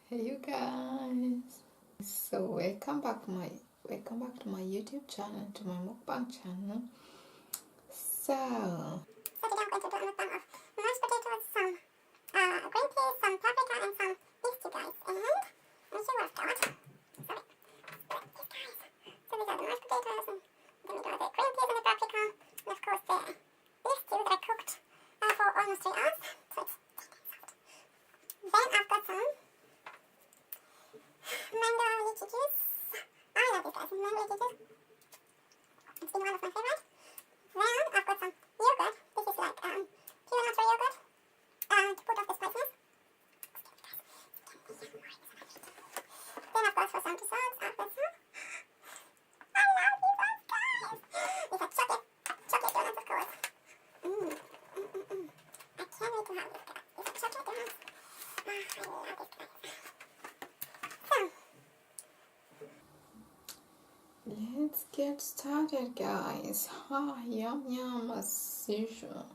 Hey you guys. So welcome back to my YouTube channel, to my mukbang channel. So today I'm going to do a mukbang of mashed potatoes, some green peas, some paprika, and some beef stew, guys. And let me show what I've got. Sorry. These guys. So these are the mashed potatoes, and then we got the green peas and the paprika, and of course the beef stew that I cooked for almost 3 hours. So it's soft. Then I've got some mango lychee juice. I love these guys, mango lychee juice. It's been one of my favorites. Then I've got some yogurt. This is like pure natural yogurt to put off the spiciness. Then of course for some desserts, I've got some. I love these ones, guys. These are chocolate donuts, of course. I can't wait to have this, guys. These are chocolate donuts. I love this, guys. let's get started, guys. Yum yum as usual.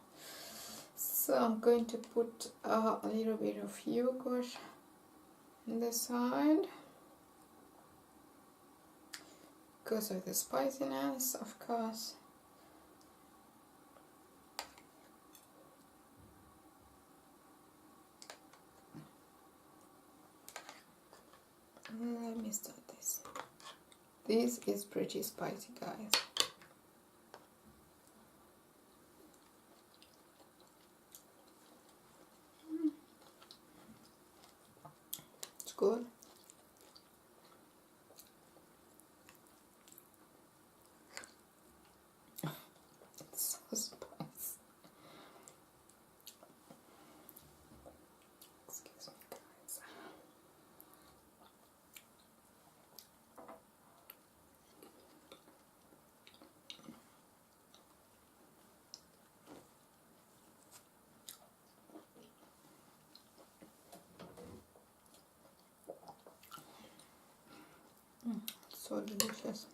So I'm going to put a little bit of yogurt on the side because of the spiciness, of course. Let me start this. This is pretty spicy, guys. It's good. It's so spicy. Excuse me, guys. So delicious.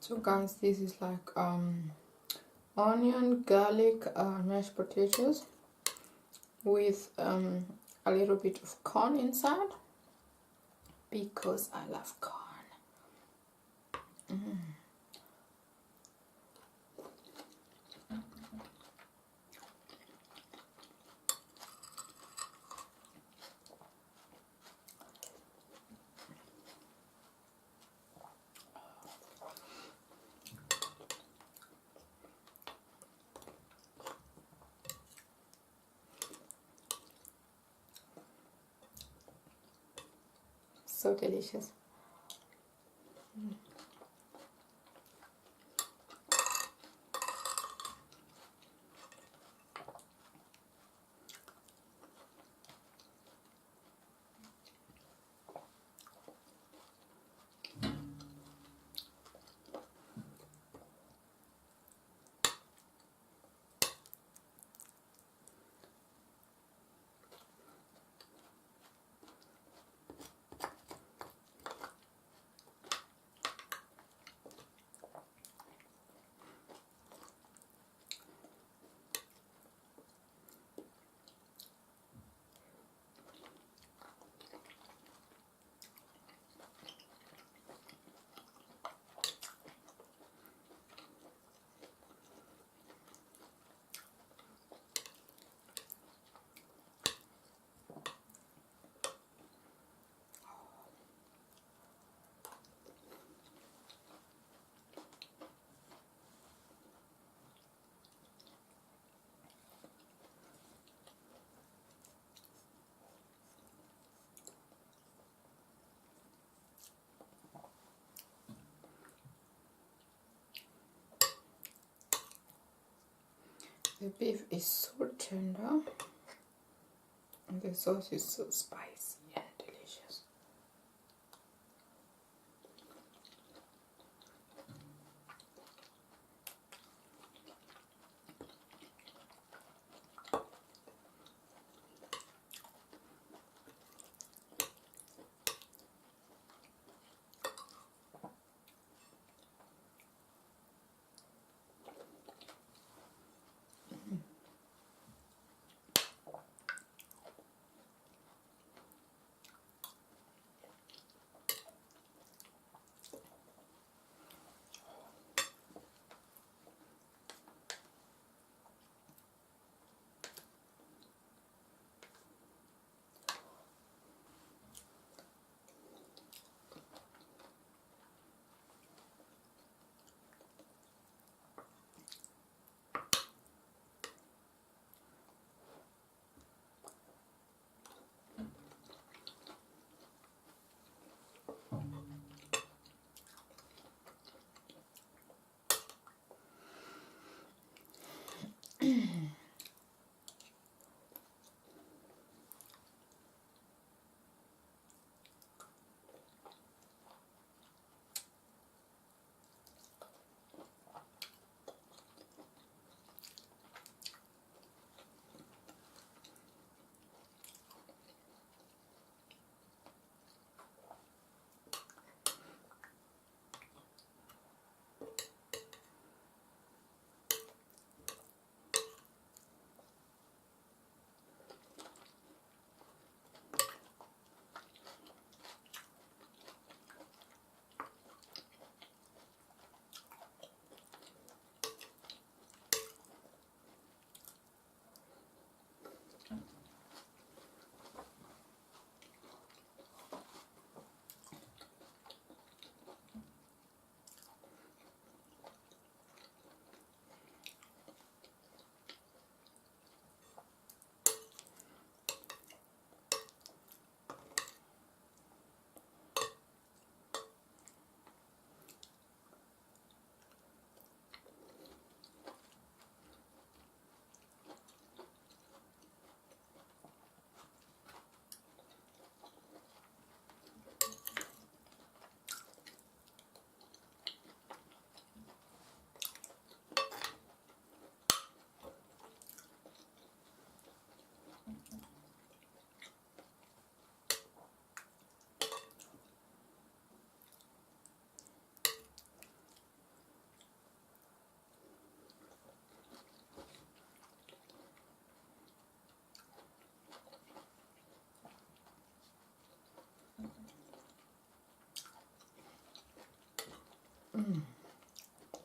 So guys, this is like onion, garlic, mashed potatoes with a little bit of corn inside because I love corn. So delicious. The beef is so tender and the sauce is so spicy and delicious.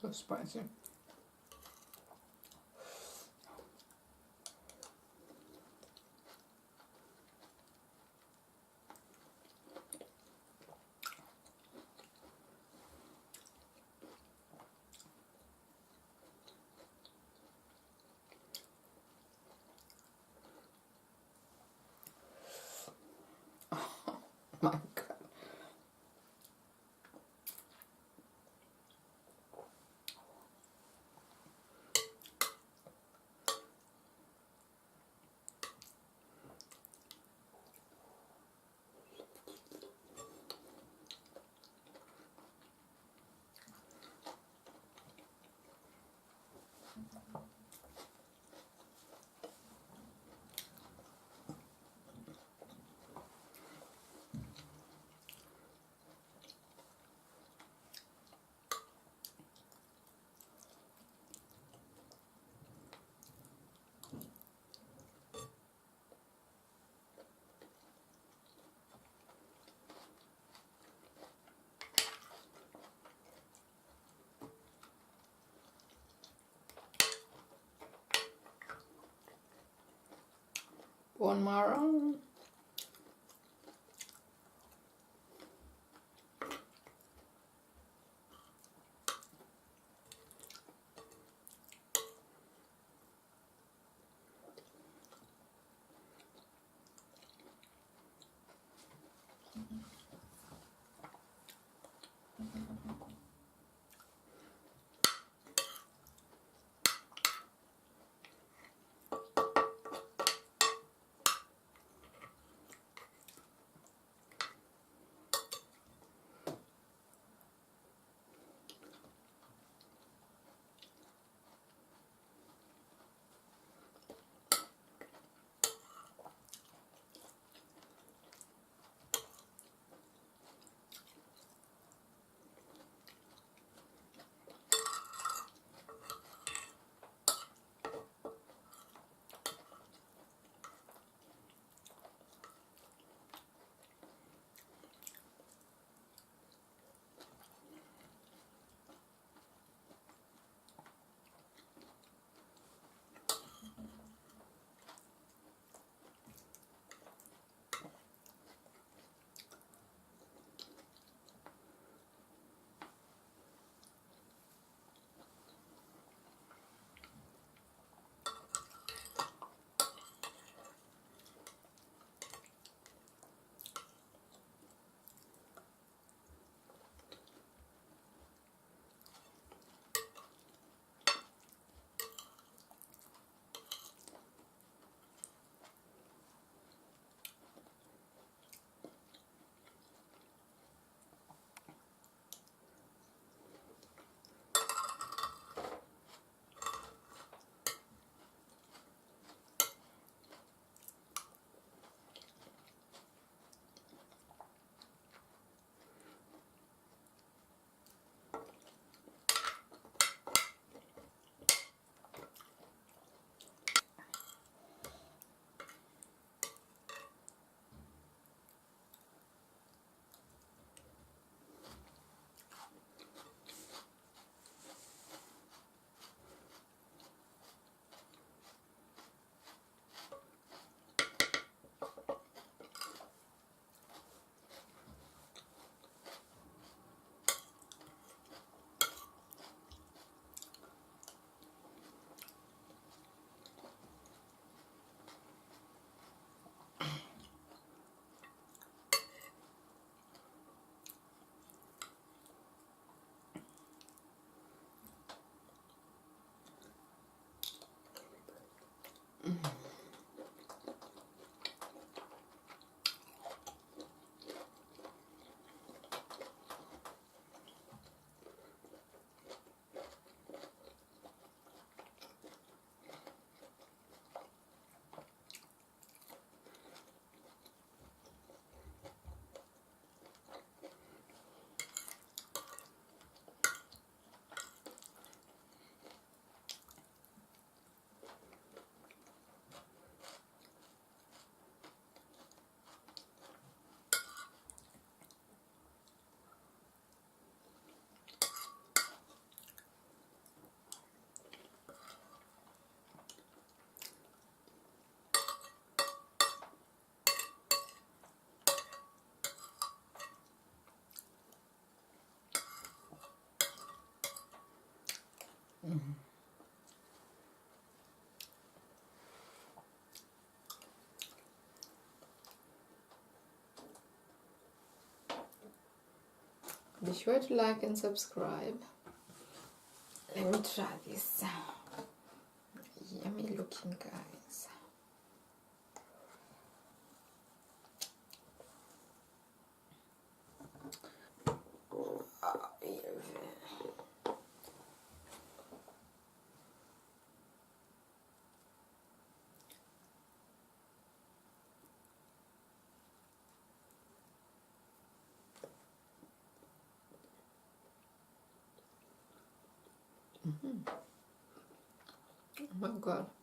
So spicy. My God. Bone marrow. be sure to like and subscribe. Let me try this yummy looking guys. Oh my god.